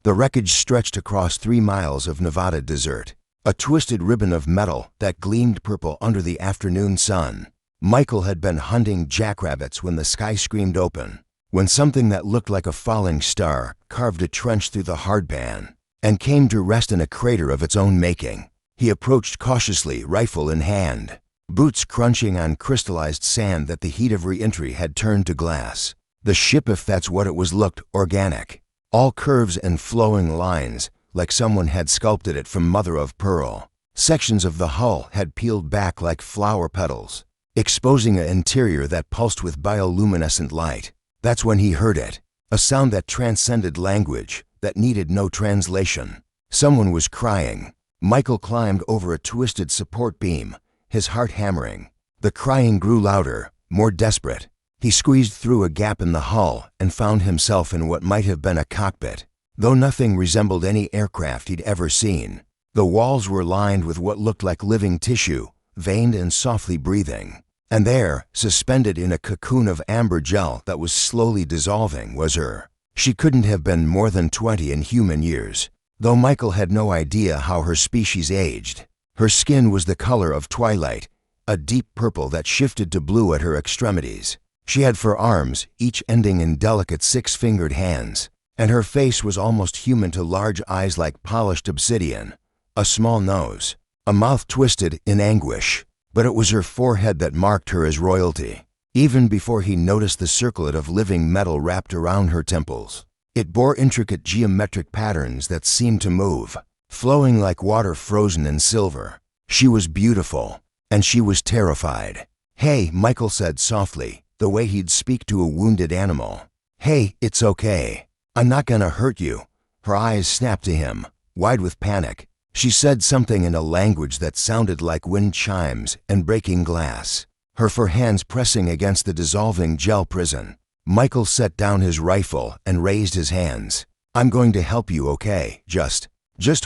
The wreckage stretched across 3 miles of Nevada desert, a twisted ribbon of metal that gleamed purple under the afternoon sun. Michael had been hunting jackrabbits when the sky screamed open, when something that looked like a falling star carved a trench through the hardpan and came to rest in a crater of its own making. He approached cautiously, rifle in hand, boots crunching on crystallized sand that the heat of re-entry had turned to glass. The ship, if that's what it was, looked organic. All curves and flowing lines, like someone had sculpted it from mother of pearl. Sections of the hull had peeled back like flower petals, exposing an interior that pulsed with bioluminescent light. That's when he heard it, a sound that transcended language, that needed no translation. Someone was crying. Michael climbed over a twisted support beam, his heart hammering. The crying grew louder, more desperate. He squeezed through a gap in the hull and found himself in what might have been a cockpit, though nothing resembled any aircraft he'd ever seen. The walls were lined with what looked like living tissue, veined and softly breathing. And there, suspended in a cocoon of amber gel that was slowly dissolving, was her. She couldn't have been more than 20 in human years, though Michael had no idea how her species aged. Her skin was the color of twilight, a deep purple that shifted to blue at her extremities. She had 4 arms, each ending in delicate 6-fingered hands, and her face was almost human to large eyes like polished obsidian, a small nose, a mouth twisted in anguish. But it was her forehead that marked her as royalty, even before he noticed the circlet of living metal wrapped around her temples. It bore intricate geometric patterns that seemed to move, flowing like water frozen in silver. She was beautiful, and she was terrified. "Hey," Michael said softly, the way he'd speak to a wounded animal. "Hey, it's okay. I'm not gonna hurt you." Her eyes snapped to him, wide with panic. She said something in a language that sounded like wind chimes and breaking glass, her 4 hands pressing against the dissolving gel prison. Michael set down his rifle and raised his hands. "I'm going to help you, okay? Just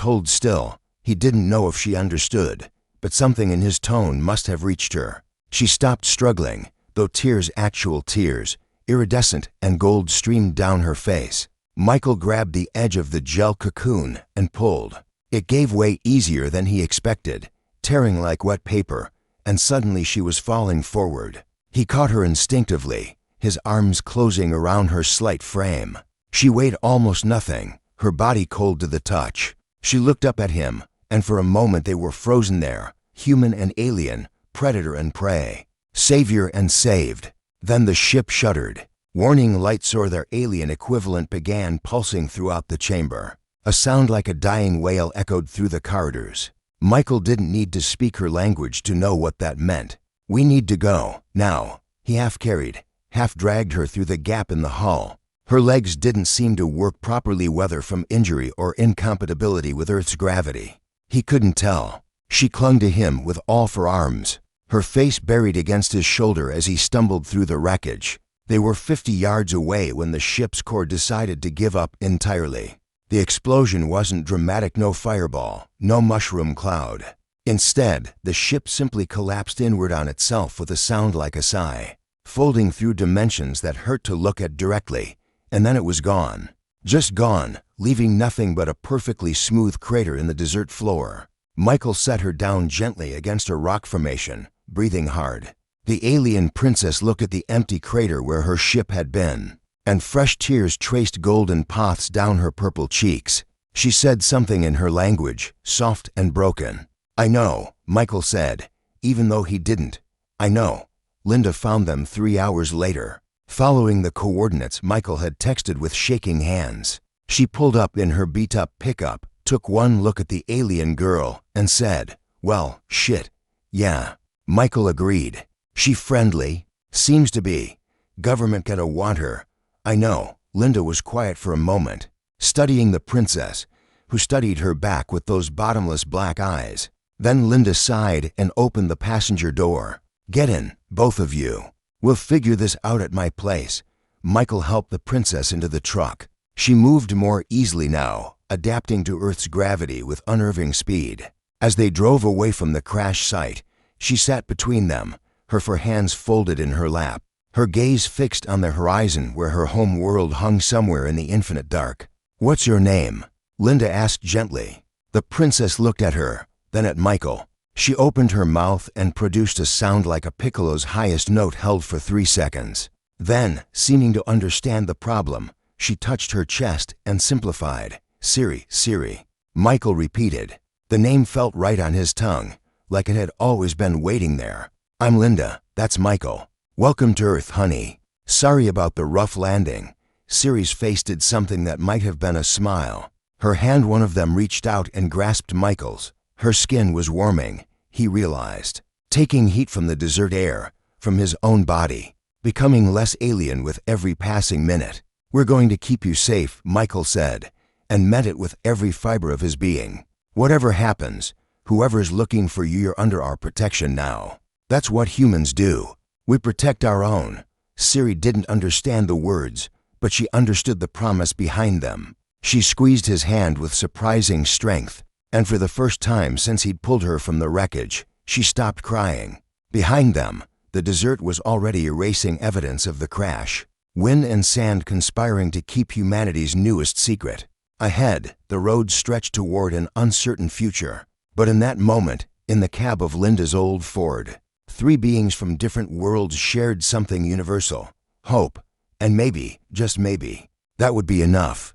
hold still." He didn't know if she understood, but something in his tone must have reached her. She stopped struggling, though tears, actual tears, iridescent and gold, streamed down her face. Michael grabbed the edge of the gel cocoon and pulled. It gave way easier than he expected, tearing like wet paper, and suddenly she was falling forward. He caught her instinctively, his arms closing around her slight frame. She weighed almost nothing, her body cold to the touch. She looked up at him, and for a moment they were frozen there, human and alien, predator and prey, savior and saved. Then the ship shuddered. Warning lights or their alien equivalent began pulsing throughout the chamber. A sound like a dying wail echoed through the corridors. Michael didn't need to speak her language to know what that meant. "We need to go, now." He half-carried, half-dragged her through the gap in the hull. Her legs didn't seem to work properly, whether from injury or incompatibility with Earth's gravity. He couldn't tell. She clung to him with all 4 arms, her face buried against his shoulder as he stumbled through the wreckage. They were 50 yards away when the ship's core decided to give up entirely. The explosion wasn't dramatic, no fireball, no mushroom cloud. Instead, the ship simply collapsed inward on itself with a sound like a sigh, folding through dimensions that hurt to look at directly, and then it was gone. Just gone, leaving nothing but a perfectly smooth crater in the desert floor. Michael set her down gently against a rock formation, breathing hard. The alien princess looked at the empty crater where her ship had been, and fresh tears traced golden paths down her purple cheeks. She said something in her language, soft and broken. "I know," Michael said, even though he didn't. "I know." Linda found them 3 hours later, following the coordinates Michael had texted with shaking hands. She pulled up in her beat-up pickup, took one look at the alien girl, and said, "Well, shit. Yeah." Michael agreed. "She friendly?" "Seems to be. Government gonna want her." "I know." Linda was quiet for a moment, studying the princess, who studied her back with those bottomless black eyes. Then Linda sighed and opened the passenger door. "Get in, both of you. We'll figure this out at my place." Michael helped the princess into the truck. She moved more easily now, adapting to Earth's gravity with unnerving speed. As they drove away from the crash site, she sat between them, her 4 hands folded in her lap, her gaze fixed on the horizon where her home world hung somewhere in the infinite dark. "What's your name?" Linda asked gently. The princess looked at her, then at Michael. She opened her mouth and produced a sound like a piccolo's highest note held for 3 seconds. Then, seeming to understand the problem, she touched her chest and simplified. "Siri, Siri." Michael repeated. The name felt right on his tongue, like it had always been waiting there. "I'm Linda, that's Michael. Welcome to Earth, honey. Sorry about the rough landing." Siri's face did something that might have been a smile. Her hand, one of them, reached out and grasped Michael's. Her skin was warming, he realized, taking heat from the desert air, from his own body, becoming less alien with every passing minute. "We're going to keep you safe," Michael said, and meant it with every fiber of his being. "Whatever happens, whoever's looking for you, you're under our protection now. That's what humans do. We protect our own." Siri didn't understand the words, but she understood the promise behind them. She squeezed his hand with surprising strength, and for the first time since he'd pulled her from the wreckage, she stopped crying. Behind them, the desert was already erasing evidence of the crash. Wind and sand conspiring to keep humanity's newest secret. Ahead, the road stretched toward an uncertain future. But in that moment, in the cab of Linda's old Ford, 3 beings from different worlds shared something universal: hope, and maybe, just maybe, that would be enough.